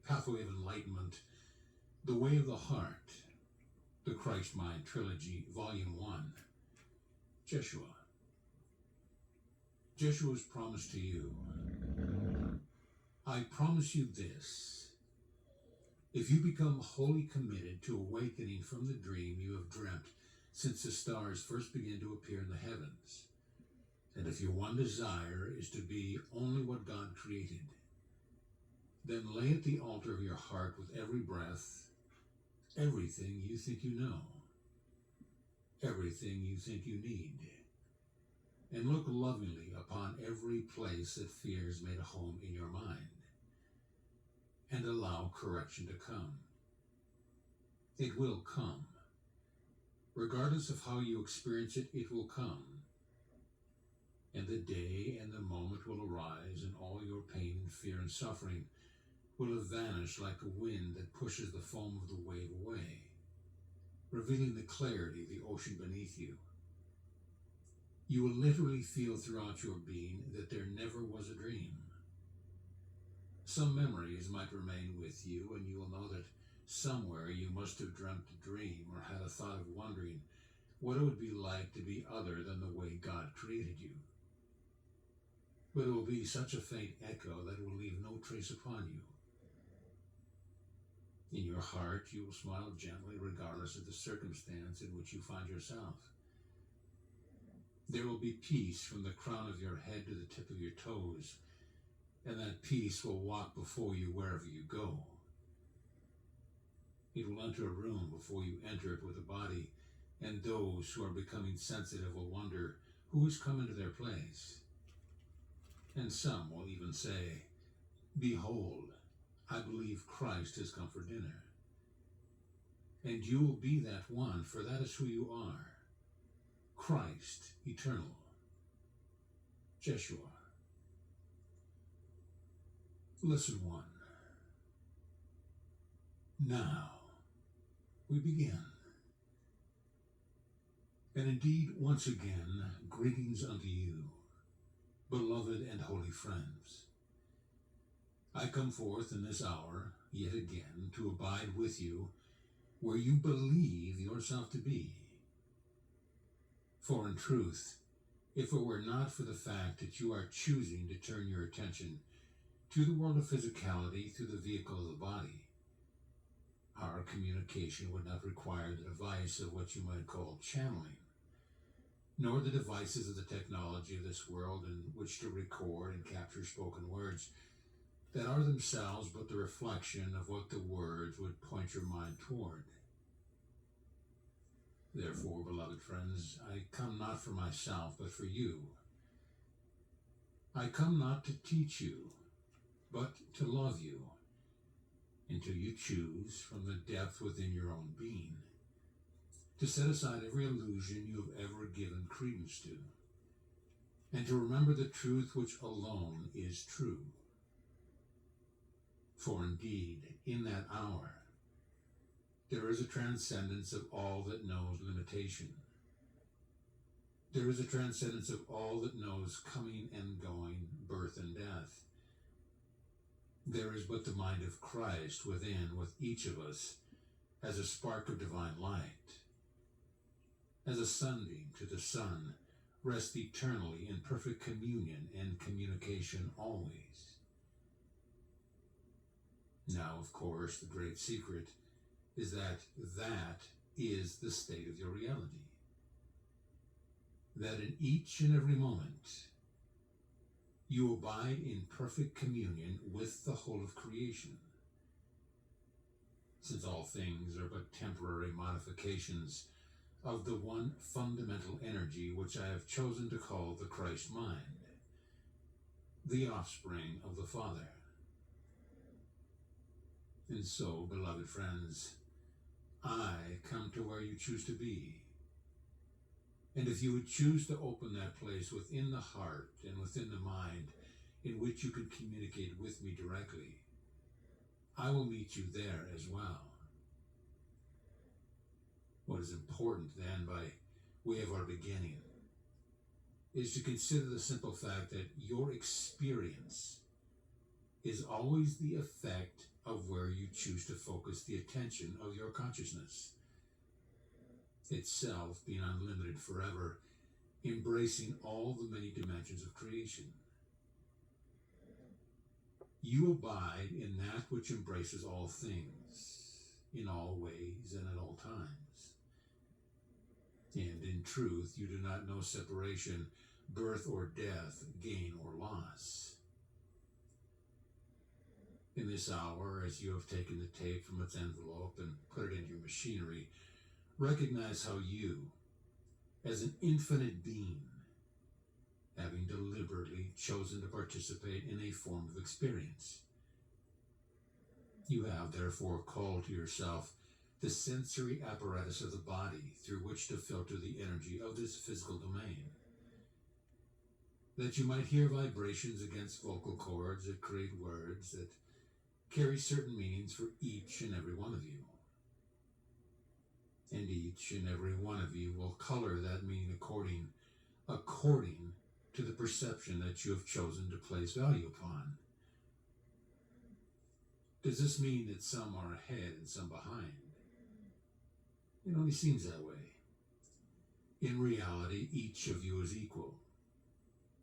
Pathway of Enlightenment, The Way of the Heart, The Christ Mind Trilogy, Volume 1, Jeshua. Jeshua's promise to you. I promise you this. If you become wholly committed to awakening from the dream you have dreamt since the stars first began to appear in the heavens, and if your one desire is to be only what God created, then lay at the altar of your heart with every breath everything you think you know, everything you think you need, and look lovingly upon every place that fear has made a home in your mind, and allow correction to come. It will come. Regardless of how you experience it, it will come. And the day and the moment will arise, and all your pain and fear and suffering will have vanished like a wind that pushes the foam of the wave away, revealing the clarity of the ocean beneath you. You will literally feel throughout your being that there never was a dream. Some memories might remain with you, and you will know that somewhere you must have dreamt a dream or had a thought of wondering what it would be like to be other than the way God created you. But it will be such a faint echo that it will leave no trace upon you. In your heart, you will smile gently regardless of the circumstance in which you find yourself. There will be peace from the crown of your head to the tip of your toes, and that peace will walk before you wherever you go. It will enter a room before you enter it with a body, and those who are becoming sensitive will wonder who has come into their place. And some will even say, "Behold, I believe Christ has come for dinner." And you will be that one, for that is who you are. Christ, eternal. Jeshua. Lesson 1. Now, we begin. And indeed, once again, greetings unto you, beloved and holy friends. I come forth in this hour, yet again, to abide with you where you believe yourself to be. For in truth, if it were not for the fact that you are choosing to turn your attention to the world of physicality through the vehicle of the body, our communication would not require the device of what you might call channeling, nor the devices of the technology of this world in which to record and capture spoken words that are themselves but the reflection of what the words would point your mind toward. Therefore, beloved friends, I come not for myself, but for you. I come not to teach you, but to love you, until you choose from the depth within your own being to set aside every illusion you have ever given credence to, and to remember the truth which alone is true. For indeed, in that hour, there is a transcendence of all that knows limitation. There is a transcendence of all that knows coming and going, birth and death. There is but the mind of Christ within with each of us as a spark of divine light. As a sunbeam to the sun, rest eternally in perfect communion and communication always. Now, of course, the great secret is that is the state of your reality. That in each and every moment, you abide in perfect communion with the whole of creation. Since all things are but temporary modifications of the one fundamental energy which I have chosen to call the Christ mind, the offspring of the Father. And so, beloved friends, I come to where you choose to be. And if you would choose to open that place within the heart and within the mind in which you can communicate with me directly, I will meet you there as well. What is important then, by way of our beginning, is to consider the simple fact that your experience is always the effect of where you choose to focus the attention of your consciousness, itself being unlimited forever, embracing all the many dimensions of creation. You abide in that which embraces all things, in all ways and at all times. And in truth, you do not know separation, birth or death, gain or loss. In this hour, as you have taken the tape from its envelope and put it into your machinery, recognize how you, as an infinite being, having deliberately chosen to participate in a form of experience, you have therefore called to yourself the sensory apparatus of the body through which to filter the energy of this physical domain, that you might hear vibrations against vocal cords that create words that carry certain meanings for each and every one of you. And each and every one of you will color that meaning according to the perception that you have chosen to place value upon. Does this mean that some are ahead and some behind? It only seems that way. In reality, each of you is equal.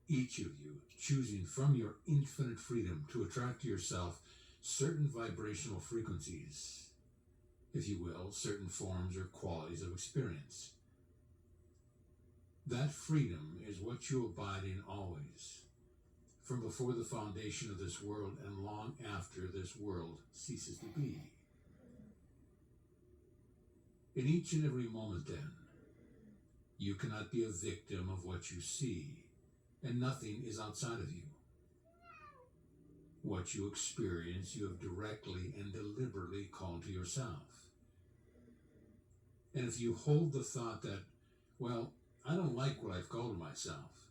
Each of you choosing from your infinite freedom to attract to yourself certain vibrational frequencies, if you will, certain forms or qualities of experience. That freedom is what you abide in always, from before the foundation of this world and long after this world ceases to be. In each and every moment, then, you cannot be a victim of what you see, and nothing is outside of you. What you experience, you have directly and deliberately called to yourself. And if you hold the thought that, well, I don't like what I've called myself,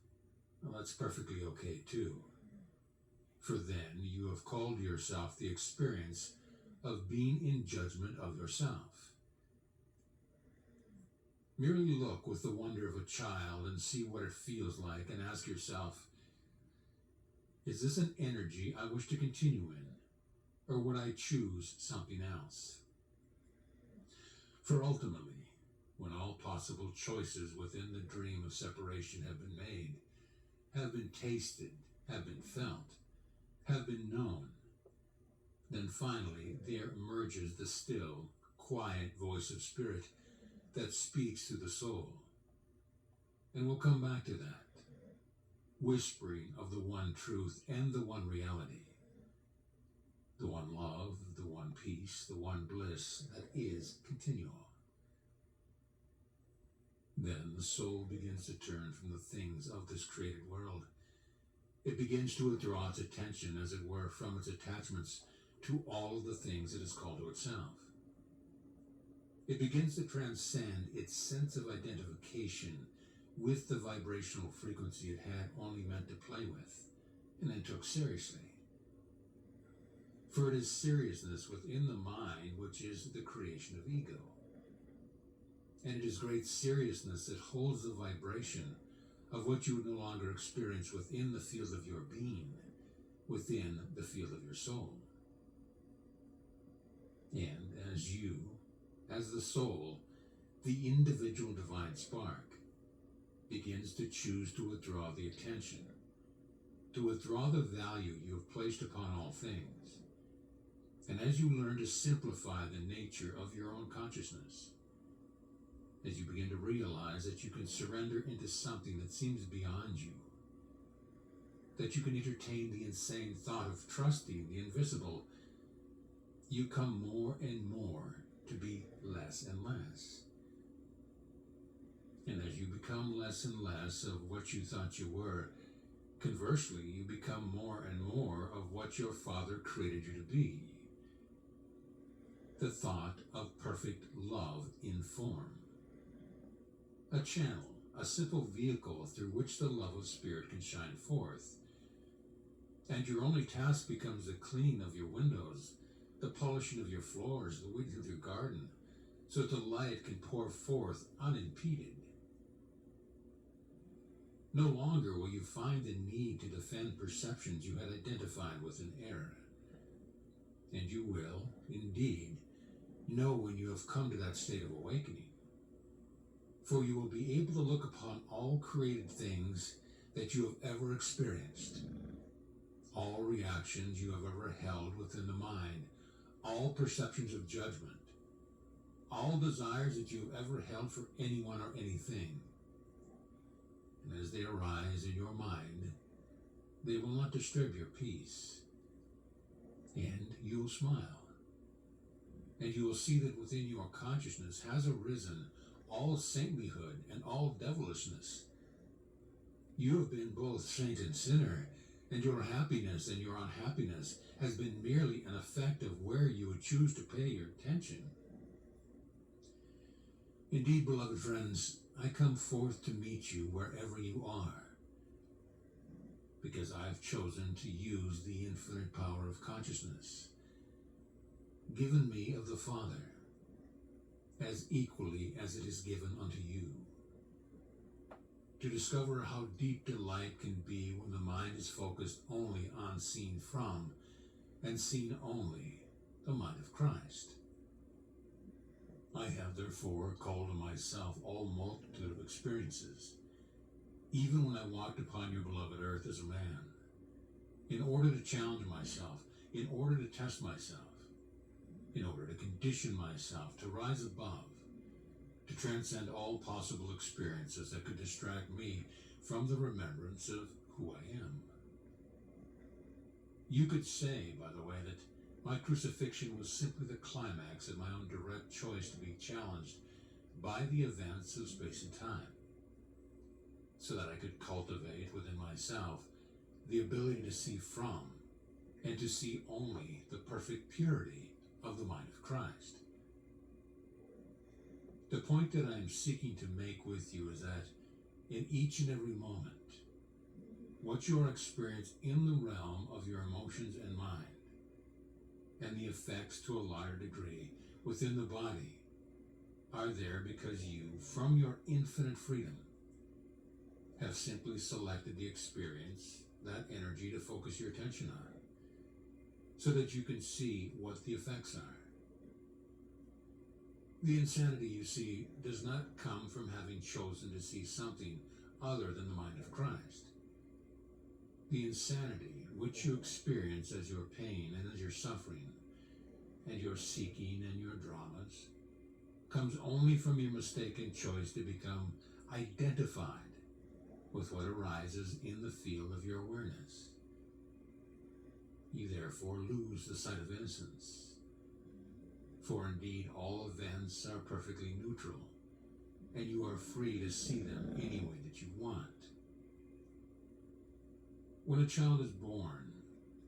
well, that's perfectly okay too. For then you have called yourself the experience of being in judgment of yourself. Merely look with the wonder of a child and see what it feels like, and ask yourself, is this an energy I wish to continue in, or would I choose something else? For ultimately, when all possible choices within the dream of separation have been made, have been tasted, have been felt, have been known, then finally there emerges the still, quiet voice of spirit that speaks through the soul. And we'll come back to that, whispering of the one truth and the one reality, the one love, the one peace, the one bliss that is continual. Then the soul begins to turn from the things of this created world. It begins to withdraw its attention, as it were, from its attachments to all of the things it is called to itself. It begins to transcend its sense of identification with the vibrational frequency it had only meant to play with, and then took seriously. For it is seriousness within the mind which is the creation of ego. And it is great seriousness that holds the vibration of what you would no longer experience within the field of your being, within the field of your soul. And as you, as the soul, the individual divine spark, begins to choose to withdraw the attention, to withdraw the value you have placed upon all things, and as you learn to simplify the nature of your own consciousness, as you begin to realize that you can surrender into something that seems beyond you, that you can entertain the insane thought of trusting the invisible, you come more and more to be less and less. And as you become less and less of what you thought you were, conversely, you become more and more of what your Father created you to be. The thought of perfect love in form. A channel, a simple vehicle through which the love of Spirit can shine forth. And your only task becomes the cleaning of your windows, the polishing of your floors, the weeding of your garden, so that the light can pour forth unimpeded. No longer will you find the need to defend perceptions you had identified with an error. And you will, indeed, know when you have come to that state of awakening. For you will be able to look upon all created things that you have ever experienced, all reactions you have ever held within the mind, all perceptions of judgment, all desires that you have ever held for anyone or anything. And as they arise in your mind, they will not disturb your peace. And you will smile. And you will see that within your consciousness has arisen all saintlyhood and all devilishness. You have been both saint and sinner, and your happiness and your unhappiness has been merely an effect of where you would choose to pay your attention. Indeed, beloved friends, I come forth to meet you wherever you are, because I have chosen to use the infinite power of consciousness, given me of the Father, as equally as it is given unto you, to discover how deep delight can be when the mind is focused only on seen from and seen only the mind of Christ. I have therefore called to myself all multitude of experiences, even when I walked upon your beloved earth as a man, in order to challenge myself, in order to test myself, in order to condition myself to rise above, to transcend all possible experiences that could distract me from the remembrance of who I am. You could say, by the way, that my crucifixion was simply the climax of my own direct choice to be challenged by the events of space and time, so that I could cultivate within myself the ability to see from and to see only the perfect purity of the mind of Christ. The point that I am seeking to make with you is that in each and every moment, what you are experiencing in the realm of your emotions and mind, and the effects to a larger degree within the body, are there because you, from your infinite freedom, have simply selected the experience, that energy to focus your attention on, so that you can see what the effects are. The insanity, you see, does not come from having chosen to see something other than the mind of Christ. The insanity which you experience as your pain and as your suffering and your seeking and your dramas comes only from your mistaken choice to become identified with what arises in the field of your awareness. You therefore lose the sight of innocence. For indeed all events are perfectly neutral, and you are free to see them any way that you want. When a child is born,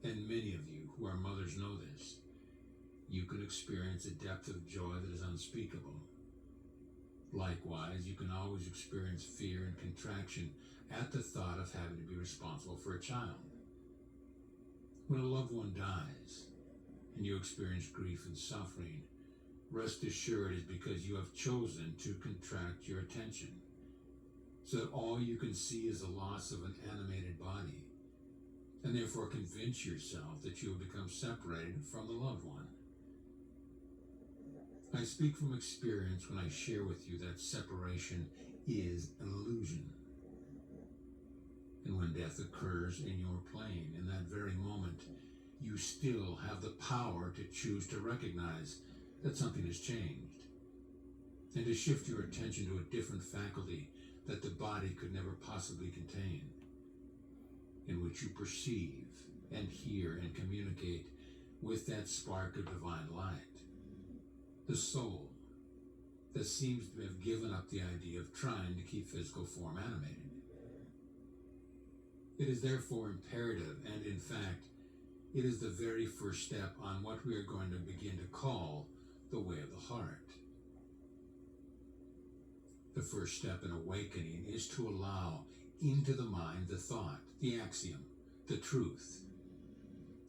and many of you who are mothers know this, you can experience a depth of joy that is unspeakable. Likewise, you can always experience fear and contraction at the thought of having to be responsible for a child. When a loved one dies, and you experience grief and suffering, rest assured it is because you have chosen to contract your attention, so that all you can see is the loss of an animated body, and therefore convince yourself that you have become separated from the loved one. I speak from experience when I share with you that separation is an illusion. And when death occurs in your plane, in that very moment, you still have the power to choose to recognize that something has changed, and to shift your attention to a different faculty that the body could never possibly contain, in which you perceive and hear and communicate with that spark of divine light, the soul that seems to have given up the idea of trying to keep physical form animated. It is therefore imperative, and in fact, it is the very first step on what we are going to begin to call the way of the heart. The first step in awakening is to allow into the mind the thought, the axiom, the truth,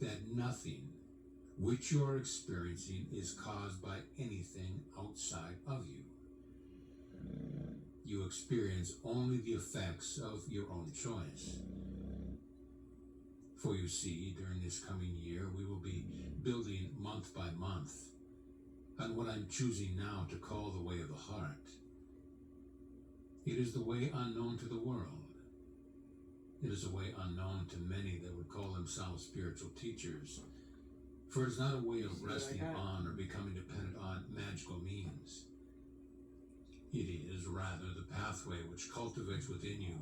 that nothing which you are experiencing is caused by anything outside of you. you experience only the effects of your own choice. For you see, during this coming year, we will be building month by month on what I'm choosing now to call the way of the heart. It is the way unknown to the world. It is a way unknown to many that would call themselves spiritual teachers, for it is not a way of resting on or becoming dependent on magical means. It is rather the pathway which cultivates within you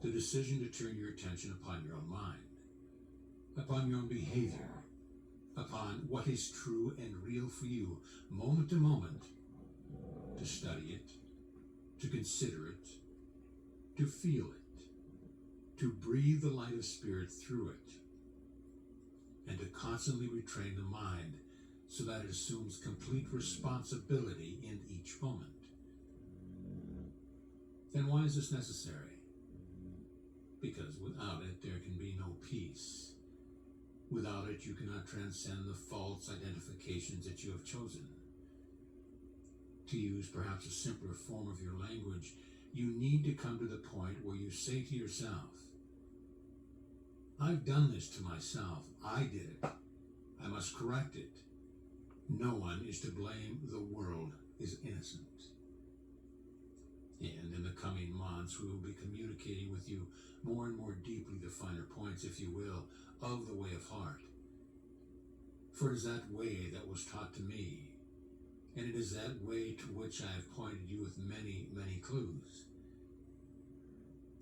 the decision to turn your attention upon your own mind, upon your own behavior, upon what is true and real for you, moment to moment, to study it, to consider it, to feel it, to breathe the light of spirit through it, and to constantly retrain the mind so that it assumes complete responsibility in each moment. And why is this necessary? Because without it, there can be no peace. Without it, you cannot transcend the false identifications that you have chosen. To use perhaps a simpler form of your language, you need to come to the point where you say to yourself, I've done this to myself. I did it. I must correct it. No one is to blame. The world is innocent. And in the coming months, we will be communicating with you more and more deeply the finer points, if you will, of the way of heart. For it is that way that was taught to me, and it is that way to which I have pointed you with many, many clues.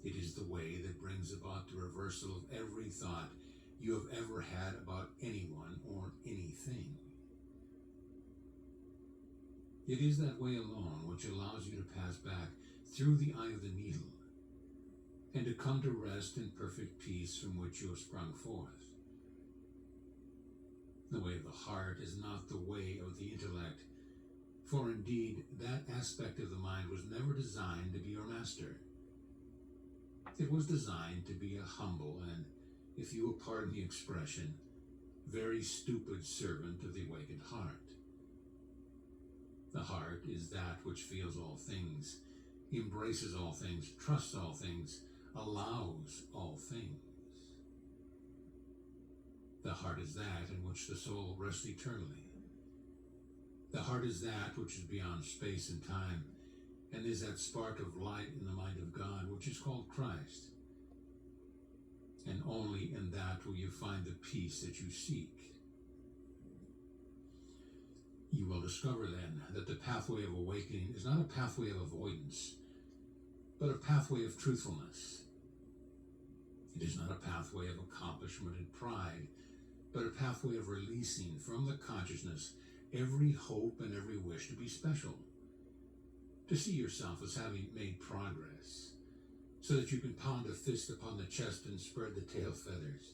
It is the way that brings about the reversal of every thought you have ever had about anyone or anything. It is that way alone which allows you to pass back through the eye of the needle and to come to rest in perfect peace from which you have sprung forth. The way of the heart is not the way of the intellect, for indeed that aspect of the mind was never designed to be your master. It was designed to be a humble and, if you will pardon the expression, very stupid servant of the awakened heart. The heart is that which feels all things, embraces all things, trusts all things, allows all things. The heart is that in which the soul rests eternally. The heart is that which is beyond space and time, and is that spark of light in the mind of God, which is called Christ. And only in that will you find the peace that you seek. You will discover then that the pathway of awakening is not a pathway of avoidance, but a pathway of truthfulness. It is not a pathway of accomplishment and pride, but a pathway of releasing from the consciousness every hope and every wish to be special, to see yourself as having made progress, so that you can pound a fist upon the chest and spread the tail feathers.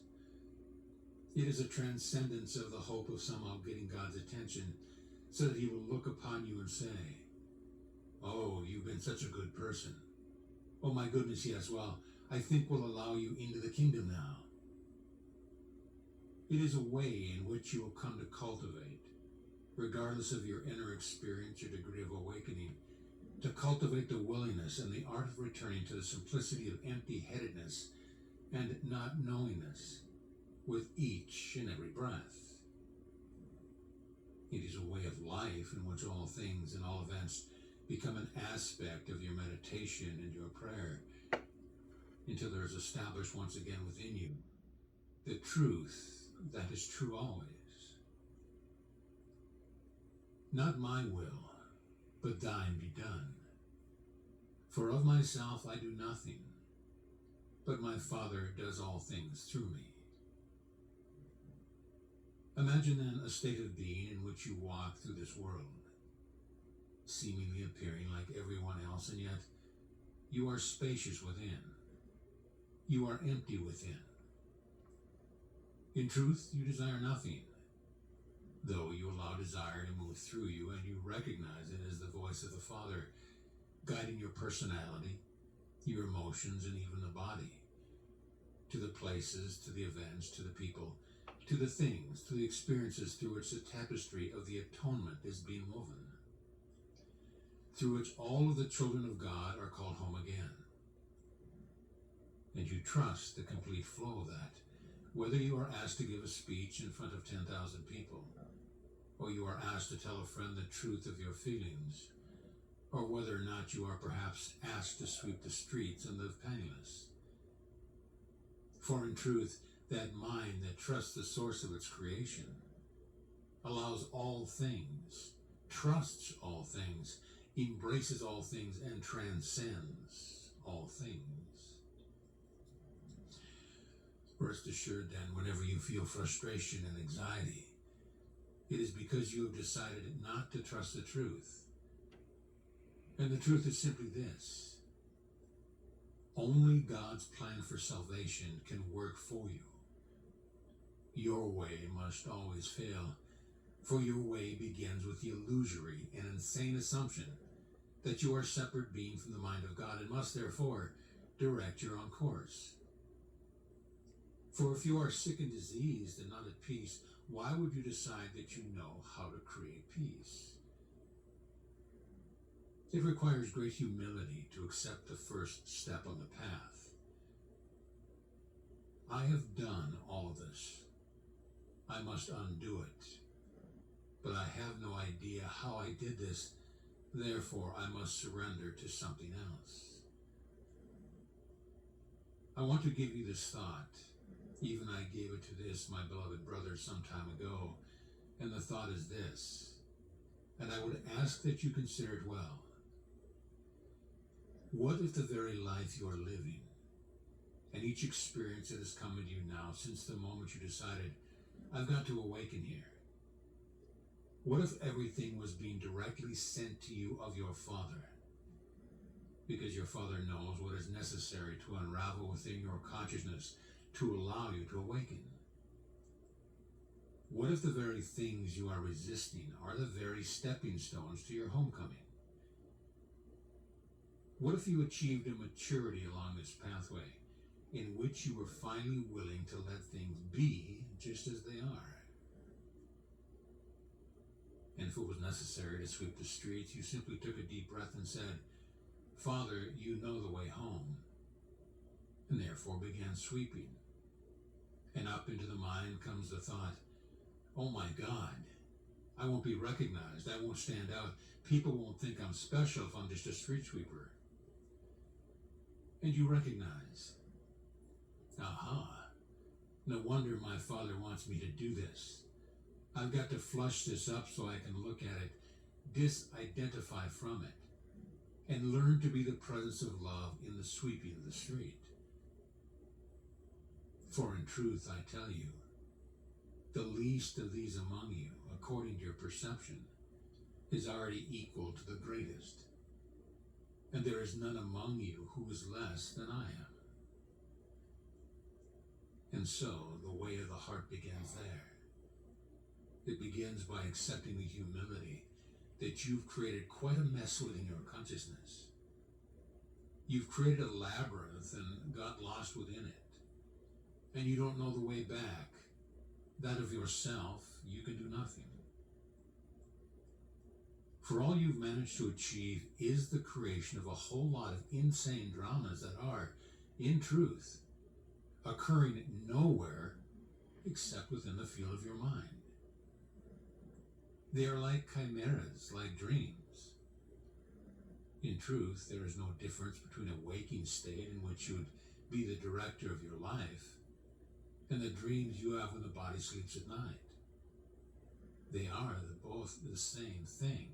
It is a transcendence of the hope of somehow getting God's attention, so that he will look upon you and say, oh, you've been such a good person. Oh my goodness, yes, well, I think we'll allow you into the kingdom now. It is a way in which you will come to cultivate, regardless of your inner experience or degree of awakening, to cultivate the willingness and the art of returning to the simplicity of empty-headedness and not knowingness with each and every breath. It is a way of life in which all things and all events become an aspect of your meditation and your prayer, until there is established once again within you the truth that is true always. Not my will, but thine be done. For of myself I do nothing, but my Father does all things through me. Imagine then a state of being in which you walk through this world, seemingly appearing like everyone else, and yet you are spacious within. You are empty within. In truth, you desire nothing, though you allow desire to move through you and you recognize it as the voice of the Father, guiding your personality, your emotions, and even the body, to the places, to the events, to the people, to the things, to the experiences through which the tapestry of the atonement is being woven. through which all of the children of God are called home again. And you trust the complete flow of that, whether you are asked to give a speech in front of 10,000 people, or you are asked to tell a friend the truth of your feelings, or whether or not you are perhaps asked to sweep the streets and live penniless. For in truth, that mind that trusts the source of its creation allows all things, trusts all things, embraces all things, and transcends all things. Rest assured then, whenever you feel frustration and anxiety, it is because you have decided not to trust the truth. And the truth is simply this: only God's plan for salvation can work for you. Your way must always fail, for your way begins with the illusory and insane assumption that you are a separate being from the mind of God and must therefore direct your own course. For if you are sick and diseased and not at peace, why would you decide that you know how to create peace? It requires great humility to accept the first step on the path. I have done all of this. I must undo it. But I have no idea how I did this. Therefore, I must surrender to something else. I want to give you this thought. Even I gave it to this, my beloved brother, some time ago. And the thought is this, and I would ask that you consider it well. What if the very life you are living, and each experience that has come into you now since the moment you decided, I've got to awaken here? What if everything was being directly sent to you of your Father? Because your Father knows what is necessary to unravel within your consciousness to allow you to awaken. What if the very things you are resisting are the very stepping stones to your homecoming? What if you achieved a maturity along this pathway in which you were finally willing to let things be just as they are? And if it was necessary to sweep the streets, you simply took a deep breath and said, Father, you know the way home, and therefore began sweeping. And up into the mind comes the thought, oh my God, I won't be recognized, I won't stand out, people won't think I'm special if I'm just a street sweeper. And you recognize, aha, no wonder my Father wants me to do this. I've got to flush this up so I can look at it, disidentify from it, and learn to be the presence of love in the sweeping of the street. For in truth, I tell you, the least of these among you, according to your perception, is already equal to the greatest. And there is none among you who is less than I am. And so, the way of the heart begins there. It begins by accepting the humility that you've created quite a mess within your consciousness. You've created a labyrinth and got lost within it. And you don't know the way back. That of yourself, you can do nothing. For all you've managed to achieve is the creation of a whole lot of insane dramas that are, in truth, occurring nowhere except within the field of your mind. They are like chimeras, like dreams. In truth, there is no difference between a waking state in which you would be the director of your life and the dreams you have when the body sleeps at night. They are both the same thing.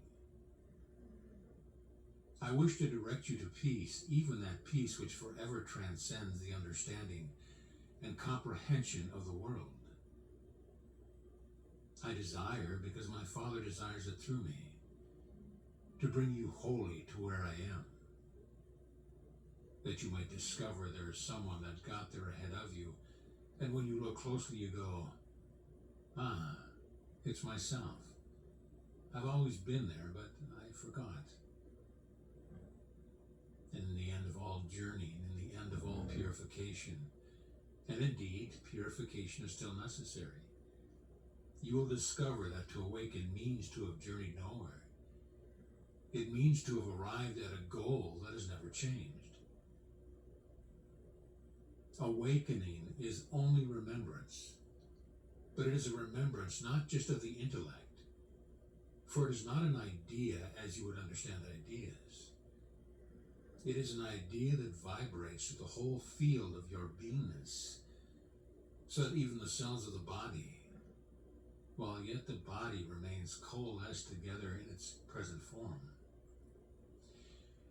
I wish to direct you to peace, even that peace which forever transcends the understanding and comprehension of the world. I desire, because my Father desires it through me, to bring you wholly to where I am, that you might discover there is someone that got there ahead of you, and when you look closely you go, ah, it's myself. I've always been there, but I forgot. And in the end of all journeying, in the end of all purification, and indeed, purification is still necessary, you will discover that to awaken means to have journeyed nowhere. It means to have arrived at a goal that has never changed. Awakening is only remembrance, but it is a remembrance not just of the intellect, for it is not an idea as you would understand ideas. It is an idea that vibrates through the whole field of your beingness, so that even the cells of the body, while yet the body remains coalesced together in its present form,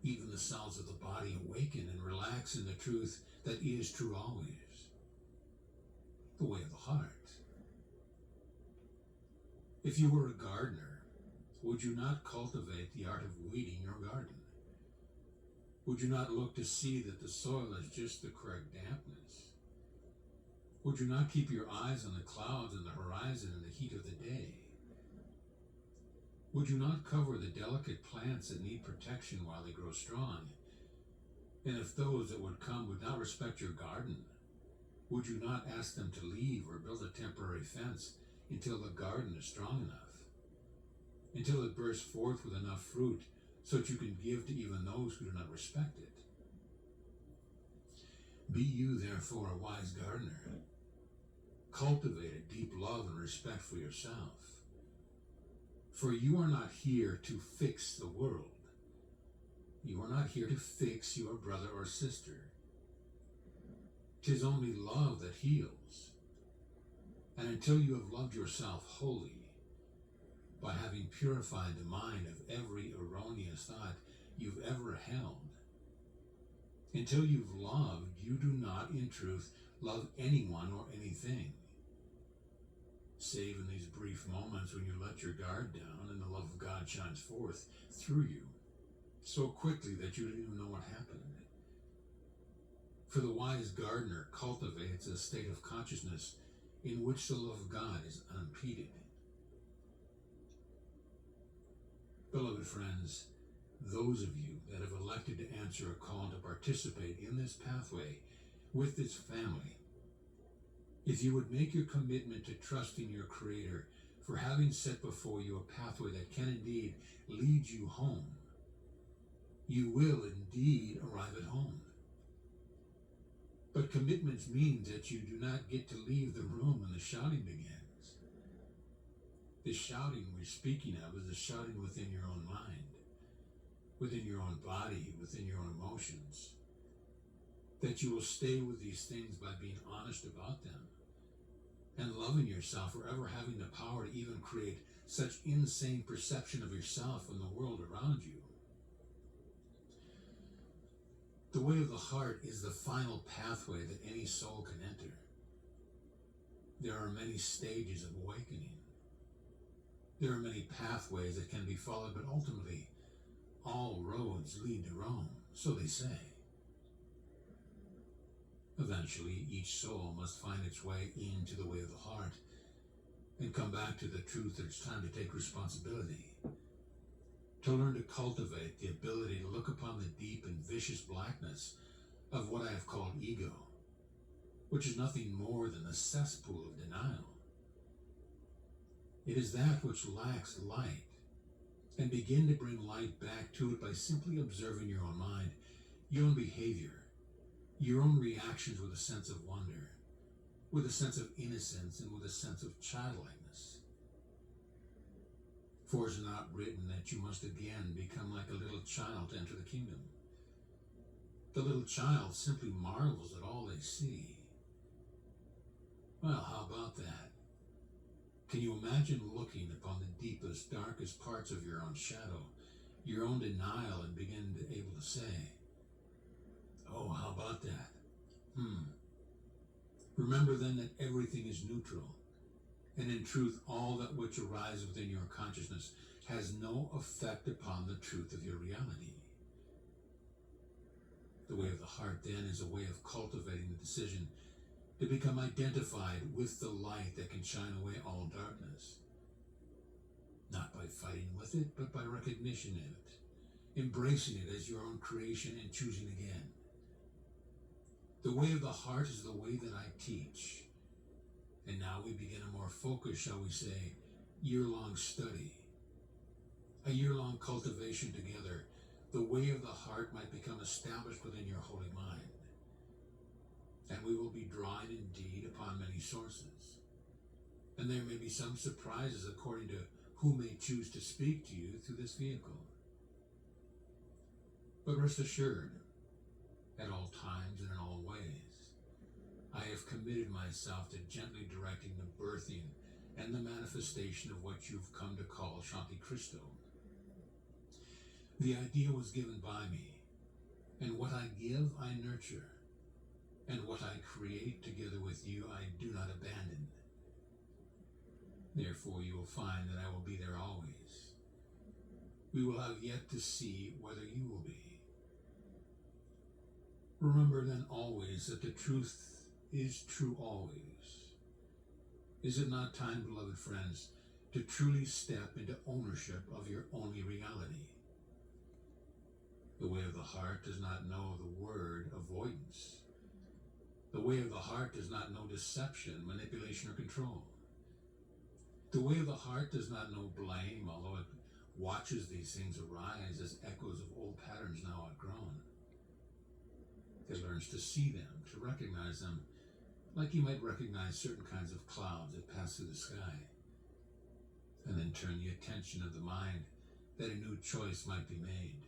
even the cells of the body awaken and relax in the truth that is true always, the way of the heart. If you were a gardener, would you not cultivate the art of weeding your garden? Would you not look to see that the soil is just the correct dampness? Would you not keep your eyes on the clouds and the horizon in the heat of the day? Would you not cover the delicate plants that need protection while they grow strong? And if those that would come would not respect your garden, would you not ask them to leave or build a temporary fence until the garden is strong enough, until it bursts forth with enough fruit so that you can give to even those who do not respect it? Be you therefore a wise gardener. Cultivate a deep love and respect for yourself. For you are not here to fix the world. You are not here to fix your brother or sister. 'Tis only love that heals. And until you have loved yourself wholly, by having purified the mind of every erroneous thought you've ever held, until you've loved, you do not in truth love anyone or anything, save in these brief moments when you let your guard down and the love of God shines forth through you so quickly that you didn't even know what happened. For the wise gardener cultivates a state of consciousness in which the love of God is unimpeded. Beloved friends, those of you that have elected to answer a call to participate in this pathway with this family, if you would make your commitment to trusting your Creator for having set before you a pathway that can indeed lead you home, you will indeed arrive at home. But commitments means that you do not get to leave the room when the shouting begins. The shouting we're speaking of is the shouting within your own mind, within your own body, within your own emotions. That you will stay with these things by being honest about them and loving yourself for ever having the power to even create such insane perception of yourself and the world around you. The way of the heart is the final pathway that any soul can enter. There are many stages of awakening. There are many pathways that can be followed, but ultimately, all roads lead to Rome, so they say. Eventually, each soul must find its way into the way of the heart and come back to the truth that it's time to take responsibility, to learn to cultivate the ability to look upon the deep and vicious blackness of what I have called ego, which is nothing more than the cesspool of denial. It is that which lacks light, and begin to bring light back to it by simply observing your own mind, your own behavior, your own reactions with a sense of wonder, with a sense of innocence, and with a sense of childlikeness. For it is not written that you must again become like a little child to enter the kingdom. The little child simply marvels at all they see. Well, how about that? Can you imagine looking upon the deepest, darkest parts of your own shadow, your own denial, and begin to able to say, oh, how about that? Remember then that everything is neutral, and in truth, all that which arises within your consciousness has no effect upon the truth of your reality. The way of the heart, then, is a way of cultivating the decision to become identified with the light that can shine away all darkness. Not by fighting with it, but by recognition of it, embracing it as your own creation and choosing again. The way of the heart is the way that I teach. And now we begin a more focused, shall we say, year-long study, a year-long cultivation together, the way of the heart might become established within your holy mind, and we will be drawing indeed upon many sources. And there may be some surprises according to who may choose to speak to you through this vehicle. But rest assured, at all times and in all ways, I have committed myself to gently directing the birthing and the manifestation of what you've come to call Shanti Cristo. The idea was given by me, and what I give I nurture, and what I create together with you I do not abandon. Therefore you will find that I will be there always. We will have yet to see whether you will be. Remember then always that the truth is true always. Is it not time, beloved friends, to truly step into ownership of your only reality? The way of the heart does not know the word avoidance. The way of the heart does not know deception, manipulation, or control. The way of the heart does not know blame, although it watches these things arise as echoes of old patterns now outgrown. It learns to see them, to recognize them, like you might recognize certain kinds of clouds that pass through the sky, and then turn the attention of the mind that a new choice might be made.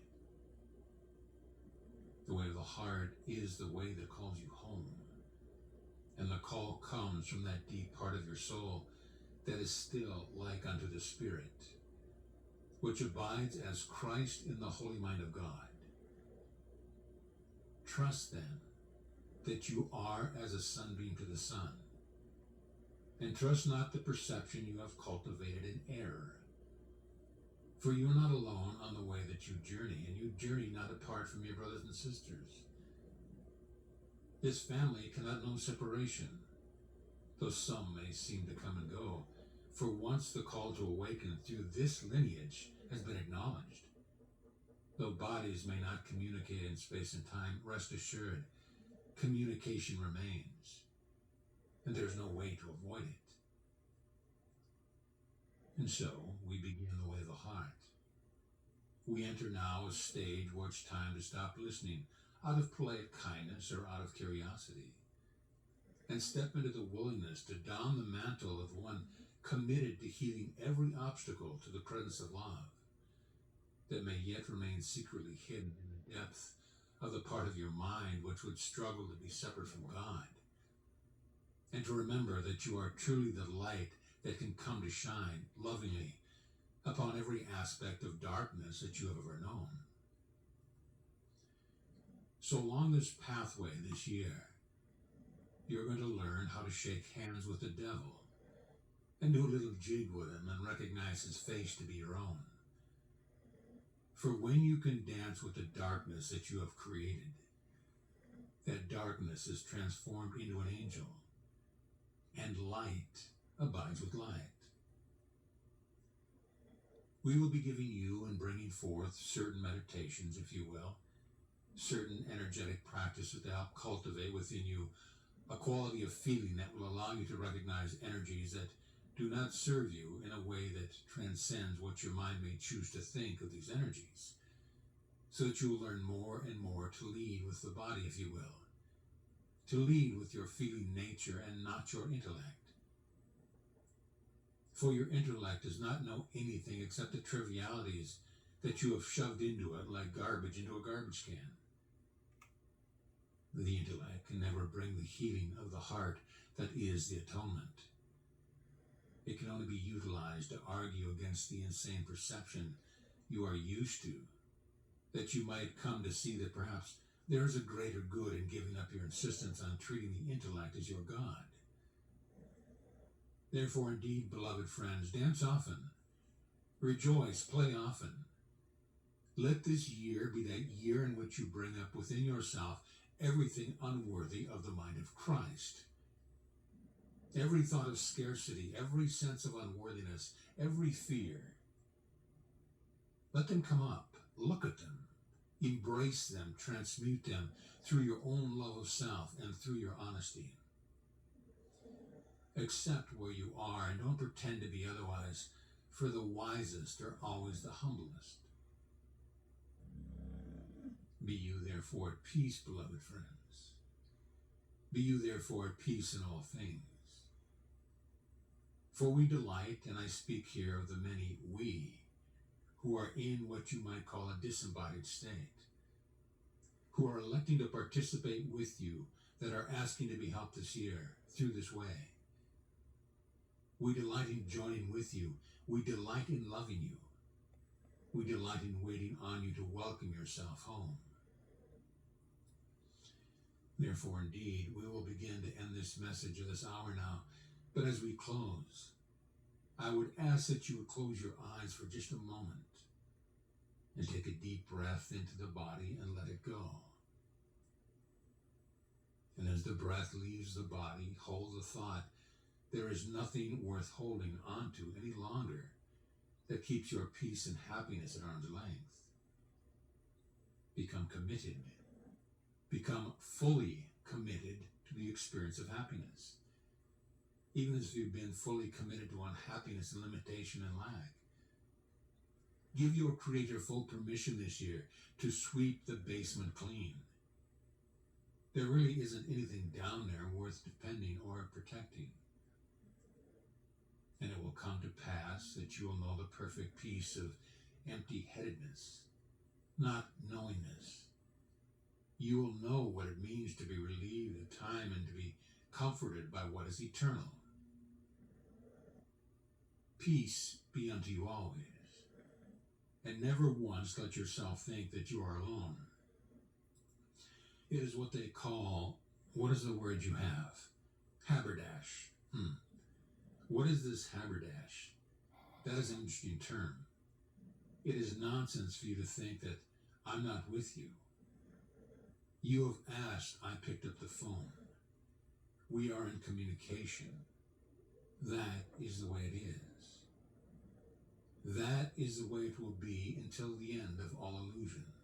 The way of the heart is the way that calls you home, and the call comes from that deep part of your soul that is still like unto the Spirit, which abides as Christ in the holy mind of God. Trust then that you are as a sunbeam to the sun, and trust not the perception you have cultivated in error. For you are not alone on the way that you journey, and you journey not apart from your brothers and sisters. This family cannot know separation, though some may seem to come and go, for once the call to awaken through this lineage has been acknowledged. Though bodies may not communicate in space and time, rest assured, communication remains, and there's no way to avoid it. And so, we begin the way of the heart. We enter now a stage where it's time to stop listening out of polite kindness or out of curiosity, and step into the willingness to don the mantle of one committed to healing every obstacle to the presence of love that may yet remain secretly hidden in the depth of the part of your mind which would struggle to be separate from God, and to remember that you are truly the light that can come to shine lovingly upon every aspect of darkness that you have ever known. So along this pathway this year, you're going to learn how to shake hands with the devil and do a little jig with him and recognize his face to be your own. For when you can dance with the darkness that you have created, that darkness is transformed into an angel, and light abides with light. We will be giving you and bringing forth certain meditations, if you will, certain energetic practices to help cultivate within you a quality of feeling that will allow you to recognize energies that do not serve you in a way that transcends what your mind may choose to think of these energies, so that you will learn more and more to lead with the body, if you will, to lead with your feeling nature and not your intellect. For your intellect does not know anything except the trivialities that you have shoved into it like garbage into a garbage can. The intellect can never bring the healing of the heart that is the atonement. It can only be utilized to argue against the insane perception you are used to, that you might come to see that perhaps there is a greater good in giving up your insistence on treating the intellect as your God. Therefore, indeed, beloved friends, dance often, rejoice, play often. Let this year be that year in which you bring up within yourself everything unworthy of the mind of Christ. Every thought of scarcity, every sense of unworthiness, every fear. Let them come up, look at them, embrace them, transmute them through your own love of self and through your honesty. Accept where you are and don't pretend to be otherwise, For the wisest are always the humblest. Be you therefore at peace, beloved friends. Be you therefore at peace in all things. For we delight, and I speak here of the many we, who are in what you might call a disembodied state, who are electing to participate with you, that are asking to be helped this year through this way. We delight in joining with you. We delight in loving you. We delight in waiting on you to welcome yourself home. Therefore, indeed, we will begin to end this message of this hour now. But as we close, I would ask that you would close your eyes for just a moment and take a deep breath into the body and let it go. And as the breath leaves the body, hold the thought, there is nothing worth holding on to any longer that keeps your peace and happiness at arm's length. Become committed. Become fully committed to the experience of happiness. Even as you've been fully committed to unhappiness and limitation and lack. Give your Creator full permission this year to sweep the basement clean. There really isn't anything down there worth defending or protecting. And it will come to pass that you will know the perfect peace of empty-headedness, not knowingness. You will know what it means to be relieved of time and to be comforted by what is eternal. Peace be unto you always, and never once let yourself think that you are alone. It is what they call, what is the word you have? Haberdash. What is this haberdash? That is an interesting term. It is nonsense for you to think that I'm not with you. You have asked, I picked up the phone. We are in communication. That is the way it is. That is the way it will be until the end of all illusions.